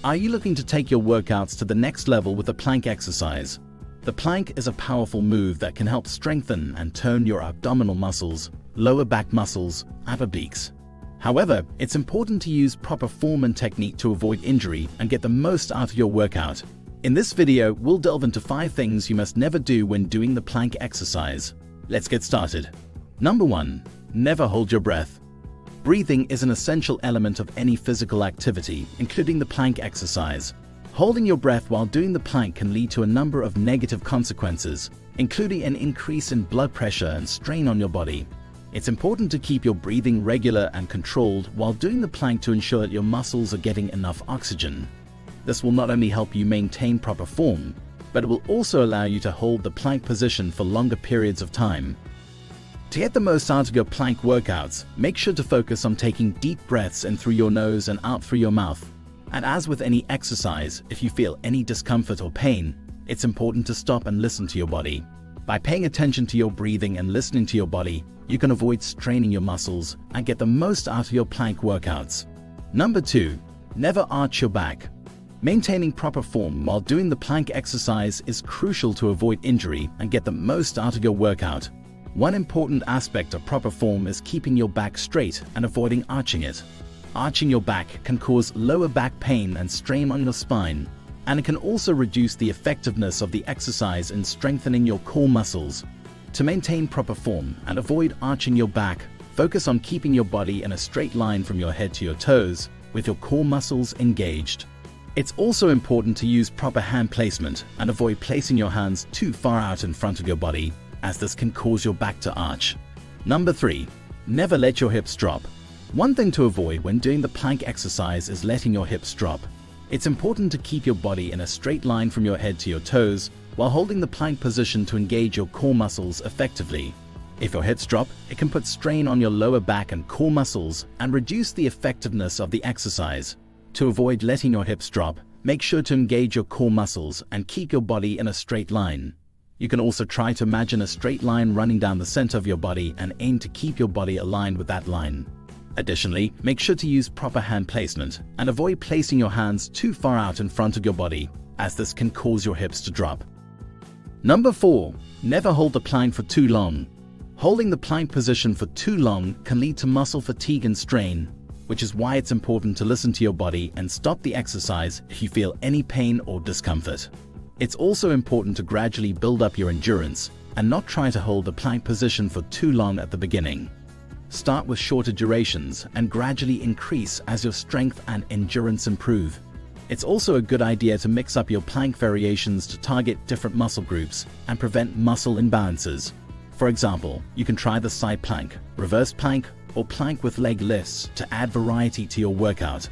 Are you looking to take your workouts to the next level with a plank exercise? The plank is a powerful move that can help strengthen and tone your abdominal muscles, lower back muscles, and obliques. However, it's important to use proper form and technique to avoid injury and get the most out of your workout. In this video, we'll delve into 5 things you must never do when doing the plank exercise. Let's get started. Number 1. Never hold your breath. Breathing is an essential element of any physical activity, including the plank exercise. Holding your breath while doing the plank can lead to a number of negative consequences, including an increase in blood pressure and strain on your body. It's important to keep your breathing regular and controlled while doing the plank to ensure that your muscles are getting enough oxygen. This will not only help you maintain proper form, but it will also allow you to hold the plank position for longer periods of time. To get the most out of your plank workouts, make sure to focus on taking deep breaths in through your nose and out through your mouth. And as with any exercise, if you feel any discomfort or pain, it's important to stop and listen to your body. By paying attention to your breathing and listening to your body, you can avoid straining your muscles and get the most out of your plank workouts. Number 2. Never arch your back. Maintaining proper form while doing the plank exercise is crucial to avoid injury and get the most out of your workout. One important aspect of proper form is keeping your back straight and avoiding arching it. Arching your back can cause lower back pain and strain on your spine, and it can also reduce the effectiveness of the exercise in strengthening your core muscles. To maintain proper form and avoid arching your back, focus on keeping your body in a straight line from your head to your toes, with your core muscles engaged. It's also important to use proper hand placement and avoid placing your hands too far out in front of your body, as this can cause your back to arch. Number 3. Never let your hips drop. One thing to avoid when doing the plank exercise is letting your hips drop. It's important to keep your body in a straight line from your head to your toes while holding the plank position to engage your core muscles effectively. If your hips drop, it can put strain on your lower back and core muscles and reduce the effectiveness of the exercise. To avoid letting your hips drop, make sure to engage your core muscles and keep your body in a straight line. You can also try to imagine a straight line running down the center of your body and aim to keep your body aligned with that line. Additionally, make sure to use proper hand placement and avoid placing your hands too far out in front of your body, as this can cause your hips to drop. Number 4. Never hold the plank for too long. Holding the plank position for too long can lead to muscle fatigue and strain, which is why it's important to listen to your body and stop the exercise if you feel any pain or discomfort. It's also important to gradually build up your endurance and not try to hold the plank position for too long at the beginning. Start with shorter durations and gradually increase as your strength and endurance improve. It's also a good idea to mix up your plank variations to target different muscle groups and prevent muscle imbalances. For example, you can try the side plank, reverse plank, or plank with leg lifts to add variety to your workout.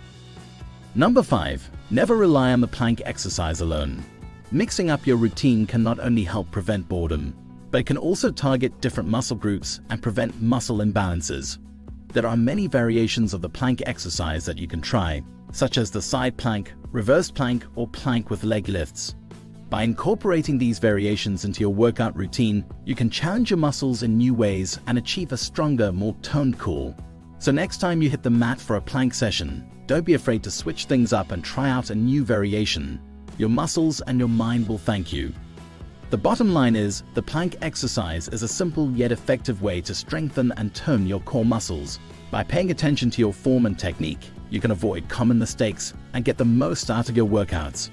Number 5. Never rely on the plank exercise alone. Mixing up your routine can not only help prevent boredom, but it can also target different muscle groups and prevent muscle imbalances. There are many variations of the plank exercise that you can try, such as the side plank, reverse plank, or plank with leg lifts. By incorporating these variations into your workout routine, you can challenge your muscles in new ways and achieve a stronger, more toned core. So next time you hit the mat for a plank session, don't be afraid to switch things up and try out a new variation. Your muscles and your mind will thank you. The bottom line is, the plank exercise is a simple yet effective way to strengthen and tone your core muscles. By paying attention to your form and technique, you can avoid common mistakes and get the most out of your workouts.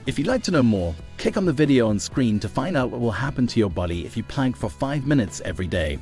If you'd like to know more, click on the video on screen to find out what will happen to your body if you plank for 5 minutes every day.